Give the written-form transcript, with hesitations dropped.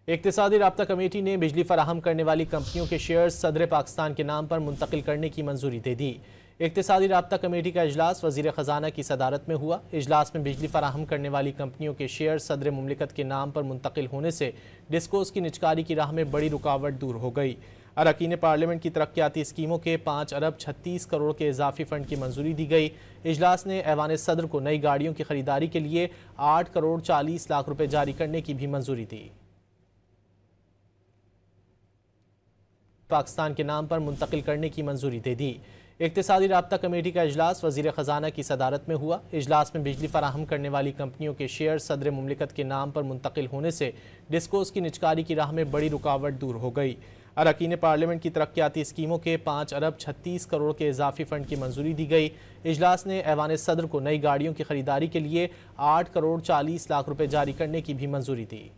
इक्तिसादी राब्ता कमेटी ने बिजली फराहम करने वाली कंपनियों के शेयर्स सदर पाकिस्तान के नाम पर मुंतकिल करने की मंजूरी दे दी। इक्तिसादी राब्ता कमेटी का इजलास वजीर ख़जाना की सदारत में हुआ। इजलास में बिजली फराहम करने वाली कंपनियों के शेयर सदर मुमलिकत के नाम पर मुंतकिल होने से डिस्कोस की निजकारी की राह में बड़ी रुकावट दूर हो गई। अरकान पार्लियामेंट की तरक्याती स्कीमों के 5 अरब 36 करोड़ के इजाफी फंड की मंजूरी दी गई। इजलास ने ऐवान सदर को नई गाड़ियों की खरीदारी के लिए 8 करोड़ 40 लाख रुपए जारी करने की भी मंजूरी दी। पाकिस्तान के नाम पर मुंतकिल करने की मंजूरी दे दी। इक्तिसादी राब्ता कमेटी का इजलास वजीर ख़जाना की सदारत में हुआ। इजलास में बिजली फराहम करने वाली कंपनियों के शेयर सदर मुमलिकत के नाम पर मुंतकिल होने से डिस्कोस की निजकारी की राह में बड़ी रुकावट दूर हो गई। अरकान पार्लियामेंट की तरक्याती स्कीमों के 5 अरब 36 करोड़ के इजाफी फंड की मंजूरी दी गई। इजलास ने ऐवान सदर को नई गाड़ियों की खरीदारी के लिए 8 करोड़ 40 लाख रुपए जारी करने की भी मंजूरी दी।